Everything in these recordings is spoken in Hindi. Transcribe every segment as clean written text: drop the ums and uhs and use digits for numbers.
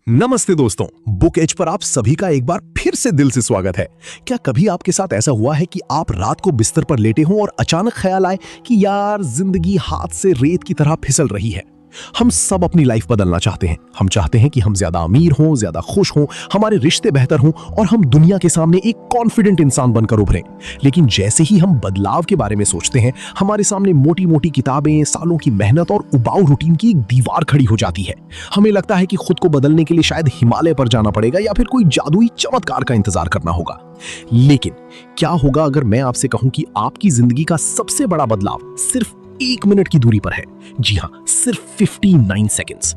नमस्ते दोस्तों, बुक एज पर आप सभी का एक बार फिर से दिल से स्वागत है। क्या कभी आपके साथ ऐसा हुआ है कि आप रात को बिस्तर पर लेटे हों और अचानक ख्याल आए कि यार जिंदगी हाथ से रेत की तरह फिसल रही है। हम सब अपनी लाइफ बदलना चाहते हैं। हम चाहते हैं कि हम ज्यादा अमीर हों, ज्यादा खुश हों, हमारे रिश्ते बेहतर हों और हम दुनिया के सामने एक कॉन्फिडेंट इंसान बनकर उभरें। लेकिन जैसे ही हम बदलाव के बारे में सोचते हैं, हमारे सामने मोटी मोटी किताबें, सालों की मेहनत और उबाऊ रूटीन की एक दीवार खड़ी हो जाती है। हमें लगता है कि खुद को बदलने के लिए शायद हिमालय पर जाना पड़ेगा या फिर कोई जादुई चमत्कार का इंतजार करना होगा। लेकिन क्या होगा अगर मैं आपसे कहूं कि आपकी जिंदगी का सबसे बड़ा बदलाव सिर्फ 1 मिनट की दूरी पर है? जी हां, सिर्फ 59 सेकंड्स।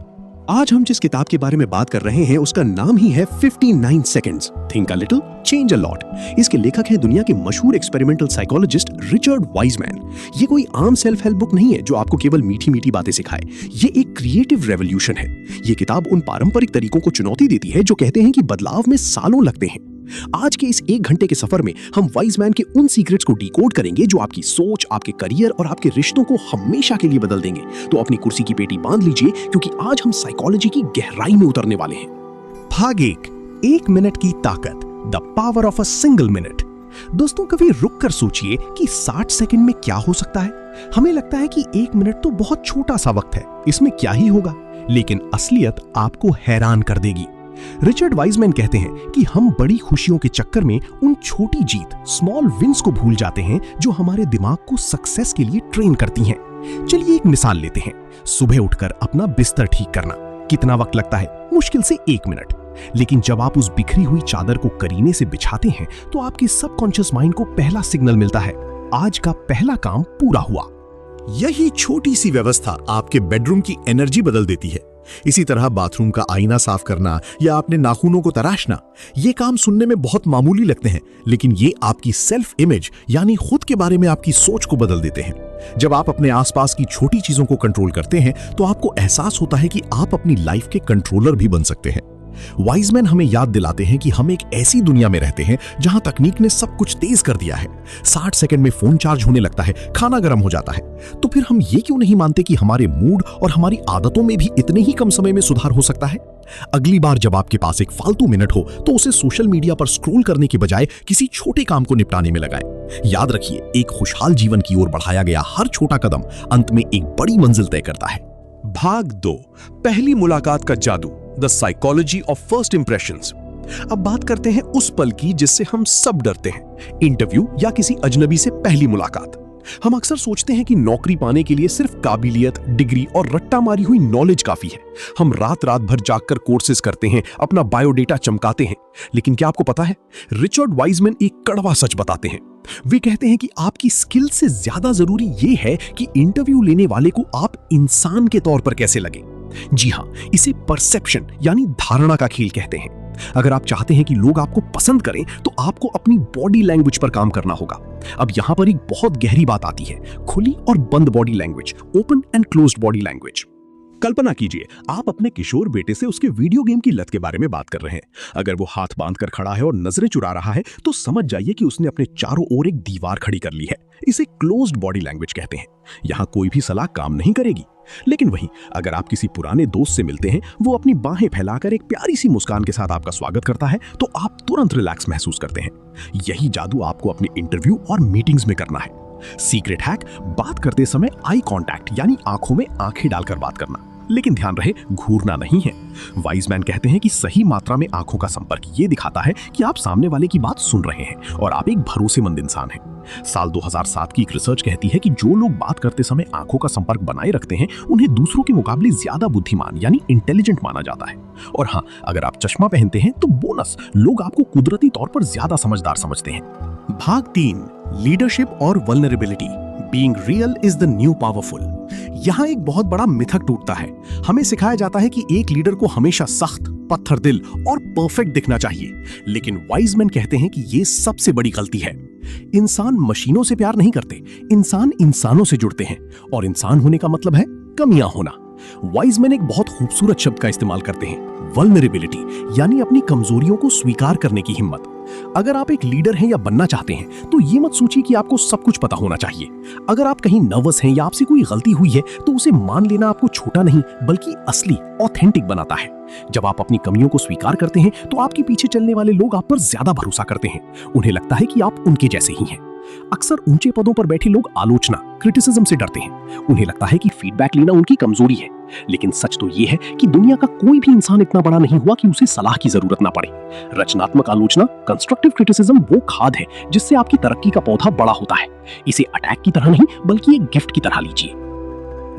आज हम जिस किताब के बारे में बात कर रहे हैं उसका नाम ही है 59 seconds, think a little change a lot. इसके लेखक हैं दुनिया के मशहूर एक्सपेरिमेंटल साइकोलॉजिस्ट रिचर्ड वाइजमैन। ये कोई आम सेल्फ हेल्प बुक नहीं है जो आपको केवल मीठी मीठी बातें सिखाए। ये एक क्रिएटिव रेवोल्यूशन है। ये किताब उन पारंपरिक तरीकों को चुनौती देती है जो कहते हैं कि बदलाव में सालों लगते हैं। आज के इस 1 घंटे के सफर में हम वाइजमैन के उन सीक्रेट्स को डिकोड करेंगे जो आपकी सोच, आपके करियर और आपके रिश्तों को हमेशा के लिए बदल देंगे। तो अपनी कुर्सी की पेटी बांध लीजिए, क्योंकि आज हम साइकोलॉजी की गहराई में उतरने वाले हैं। भाग 1 मिनट की ताकत, the power of a single minute. दोस्तों, कभी रुक कर सोचिए कि 60 सेकंड में क्या हो सकता है। हमें लगता है कि 1 मिनट तो बहुत छोटा सा वक्त है, इसमें क्या ही होगा, लेकिन असलियत आपको हैरान कर देगी। रिचर्ड वाइजमैन कहते हैं कि हम बड़ी खुशियों के चक्कर में उन छोटी जीत, स्मॉल विंस को भूल जाते हैं जो हमारे दिमाग को सक्सेस के लिए ट्रेन करती हैं। चलिए एक मिसाल लेते हैं। सुबह उठकर अपना बिस्तर ठीक करना कितना वक्त लगता है? मुश्किल से 1 मिनट। लेकिन जब आप उस बिखरी हुई चादर को करीने से बिछाते हैं तो आपके सबकॉन्शियस माइंड को पहला सिग्नल मिलता है, आज का पहला काम पूरा हुआ। यही छोटी सी व्यवस्था आपके बेडरूम की एनर्जी बदल देती है। इसी तरह बाथरूम का आईना साफ करना या अपने नाखूनों को तराशना, ये काम सुनने में बहुत मामूली लगते हैं, लेकिन ये आपकी सेल्फ इमेज यानी खुद के बारे में आपकी सोच को बदल देते हैं। जब आप अपने आसपास की छोटी चीजों को कंट्रोल करते हैं तो आपको एहसास होता है कि आप अपनी लाइफ के कंट्रोलर भी बन सकते हैं। वाइजमैन हमें याद दिलाते हैं कि हम एक ऐसी दुनिया में रहते हैं जहां तकनीक ने सब कुछ तेज कर दिया है। 60 सेकंड में फोन चार्ज होने लगता है, खाना गर्म हो जाता है। तो फिर हम ये क्यों नहीं मानते कि हमारे मूड और हमारी आदतों में भी इतने ही कम समय में सुधार हो सकता है? अगली बार जब आपके पास एक फालतू मिनट हो तो उसे सोशल मीडिया पर स्क्रॉल करने के बजाय किसी छोटे काम को निपटाने में लगाएं। याद रखिए, एक खुशहाल जीवन की ओर बढ़ाया गया हर छोटा कदम अंत में एक बड़ी मंजिल तय करता है। भाग 2, पहली मुलाकात का जादू, the psychology of first impressions. अब बात करते हैं उस पल की जिससे हम सब डरते हैं, इंटरव्यू या किसी अजनबी से पहली मुलाकात। हम अक्सर सोचते हैं कि नौकरी पाने के लिए सिर्फ काबिलियत, डिग्री और रट्टा मारी हुई नॉलेज काफी है। हम रात रात भर जागकर कोर्सेज करते हैं, अपना बायोडेटा चमकाते हैं। लेकिन क्या आपको पता है, रिचर्ड वाइजमैन एक कड़वा सच बताते हैं। वे कहते हैं कि आपकी स्किल से ज्यादा जरूरी यह है कि इंटरव्यू लेने वाले को आप इंसान के तौर पर कैसे लगे। जी हां, इसे परसेप्शन यानी धारणा का खेल कहते हैं। अगर आप चाहते हैं कि लोग आपको पसंद करें तो आपको अपनी बॉडी लैंग्वेज पर काम करना होगा। अब यहां पर एक बहुत गहरी बात आती है, खुली और बंद body language, open and closed body language. कल्पना कीजिए, आप अपने किशोर बेटे से उसके वीडियो गेम की लत के बारे में बात कर रहे हैं। अगर वो हाथ बांधकर खड़ा है और नजरें चुरा रहा है तो समझ जाइए कि उसने अपने चारों ओर एक दीवार खड़ी कर ली है। इसे क्लोज्ड बॉडी लैंग्वेज कहते हैं। यहां कोई भी सलाह काम नहीं करेगी। लेकिन वहीं अगर आप किसी पुराने दोस्त से मिलते हैं, वो अपनी बाहें फैलाकर एक प्यारी सी मुस्कान के साथ आपका स्वागत करता है तो आप तुरंत रिलैक्स महसूस करते हैं। यही जादू आपको अपने इंटरव्यू और मीटिंग्स में करना है। सीक्रेट हैक, बात करते समय आई कांटेक्ट यानी आंखों में आंखें डालकर बात करना, लेकिन ध्यान रहे घूरना नहीं है। वाइजमैन कहते हैं कि सही मात्रा में आंखों का संपर्क ये दिखाता है कि आप सामने वाले की बात सुन रहे हैं और आप एक भरोसेमंद इंसान हैं। साल 2007 की एक रिसर्च कहती है कि जो लोग बात करते समय आंखों का संपर्क बनाए रखते हैं उन्हें दूसरों के मुकाबले ज्यादा बुद्धिमान यानी इंटेलिजेंट माना जाता है। और हाँ, अगर आप चश्मा पहनते हैं तो बोनस, लोग आपको कुदरती तौर पर ज्यादा समझदार समझते हैं। भाग 3, लीडरशिप और vulnerability, being real is the new powerful. यहां एक बहुत बड़ा मिथक टूटता है। हमें सिखाया जाता है कि एक लीडर को हमेशा सख्त, पत्थर दिल और परफेक्ट दिखना चाहिए, लेकिन वाइजमैन कहते हैं कि यह सबसे बड़ी गलती है। इंसान मशीनों से प्यार नहीं करते, इंसान इंसानों से जुड़ते हैं, और इंसान होने का मतलब है कमियां होना। वाइजमैन एक बहुत खूबसूरत शब्द का इस्तेमाल करते हैं, वल्नरेबिलिटी, यानी अपनी कमजोरियों को स्वीकार करने की हिम्मत। अगर आप एक लीडर हैं या बनना चाहते हैं तो ये मत सोचिए कि आपको सब कुछ पता होना चाहिए। अगर आप कहीं नर्वस हैं या आपसे कोई गलती हुई है तो उसे मान लेना आपको छोटा नहीं बल्कि असली ऑथेंटिक बनाता है। जब आप अपनी कमियों को स्वीकार करते हैं तो आपके पीछे चलने वाले लोग आप पर ज्यादा भरोसा करते हैं। उन्हें लगता है कि आप उनके जैसे ही हैं। अक्सर ऊंचे पदों पर बैठे लोग आलोचना, क्रिटिसिज्म से डरते हैं। उन्हें लगता है कि फीडबैक लेना उनकी कमजोरी है। लेकिन सच तो यह है कि दुनिया का कोई भी इंसान इतना बड़ा नहीं हुआ कि उसे सलाह की जरूरत ना पड़े। रचनात्मक आलोचना, कंस्ट्रक्टिव क्रिटिसिज्म वो खाद है जिससे आपकी तरक्की का पौधा बड़ा होता है। इसे अटैक की तरह नहीं बल्कि एक गिफ्ट की तरह लीजिए।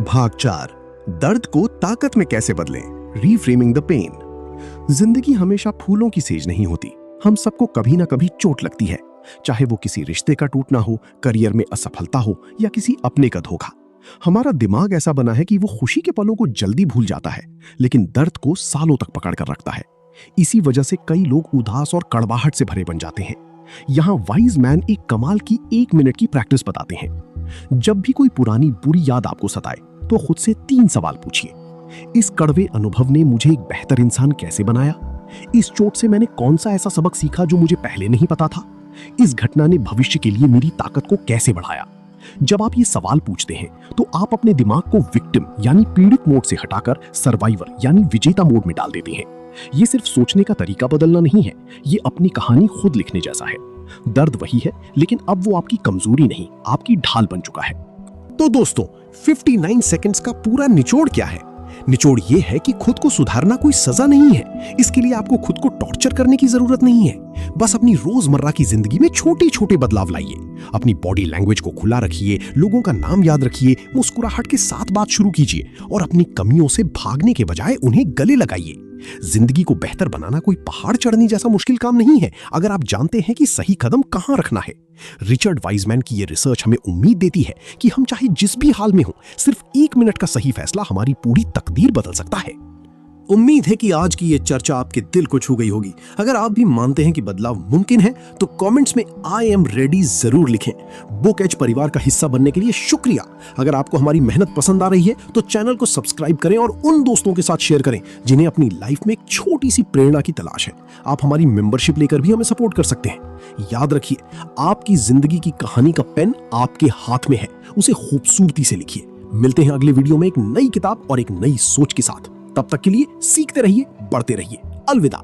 भाग 4, दर्द को ताकत में कैसे बदलें? Reframing the pain. जिंदगी हमेशा फूलों की सेज नहीं होती। हम सबको कभी ना कभी चोट लगती है, चाहे वो किसी रिश्ते का टूटना हो, करियर में असफलता हो या किसी अपने का धोखा। हमारा दिमाग ऐसा बना है कि वो खुशी के पलों को जल्दी भूल जाता है, लेकिन दर्द को सालों तक पकड़ कर रखता है। इसी वजह से कई लोग उदास और कड़वाहट से भरे बन जाते हैं। यहाँ वाइज मैन एक कमाल की 1 मिनट की प्रैक्टिस बताते हैं। जब भी कोई पुरानी बुरी याद आपको सताए तो खुद से 3 सवाल पूछिए। इस कड़वे अनुभव ने मुझे एक बेहतर इंसान कैसे बनाया? इस चोट से मैंने कौन सा ऐसा सबक सीखा जो मुझे पहले नहीं पता था? इस घटना ने भविष्य के लिए मेरी ताकत को कैसे बढ़ाया? जब आप ये सवाल पूछते हैं तो आप अपने दिमाग को विक्टिम यानी पीड़ित मोड से हटाकर सर्वाइवर यानी विजेता मोड में डाल देते हैं। ये सिर्फ सोचने का तरीका बदलना नहीं है, ये अपनी कहानी खुद लिखने जैसा है। दर्द वही है, लेकिन अब वो आपकी कमजोरी नहीं, आपकी ढाल बन चुका है। तो दोस्तों, 59 सेकंड्स का पूरा निचोड़ क्या है? निचोड़ ये है कि खुद को सुधारना कोई सजा नहीं है। इसके लिए आपको खुद को टॉर्चर करने की जरूरत नहीं है। बस अपनी रोजमर्रा की जिंदगी में छोटे छोटे बदलाव लाइए। अपनी बॉडी लैंग्वेज को खुला रखिए, लोगों का नाम याद रखिए, मुस्कुराहट के साथ बात शुरू कीजिए और अपनी कमियों से भागने के बजाय उन्हें गले लगाइए। जिंदगी को बेहतर बनाना कोई पहाड़ चढ़ने जैसा मुश्किल काम नहीं है, अगर आप जानते हैं कि सही कदम कहां रखना है। रिचर्ड वाइजमैन की ये रिसर्च हमें उम्मीद देती है कि हम चाहे जिस भी हाल में हों, सिर्फ 1 मिनट का सही फैसला हमारी पूरी तकदीर बदल सकता है। उम्मीद है कि आज की ये चर्चा आपके दिल को छू गई होगी। अगर आप भी मानते हैं कि बदलाव मुमकिन है तो कमेंट्स में आई एम रेडी जरूर लिखें। बुक एज परिवार का हिस्सा बनने के लिए शुक्रिया। अगर आपको हमारी मेहनत पसंद आ रही है तो चैनल को सब्सक्राइब करें और उन दोस्तों के साथ शेयर करें जिन्हें अपनी लाइफ में एक छोटी सी प्रेरणा की तलाश है। आप हमारी मेंबरशिप लेकर भी हमें सपोर्ट कर सकते हैं। याद रखिए, आपकी जिंदगी की कहानी का पेन आपके हाथ में है, उसे खूबसूरती से लिखिए। मिलते हैं अगले वीडियो में एक नई किताब और एक नई सोच के साथ। तब तक के लिए सीखते रहिए, बढ़ते रहिए। अलविदा।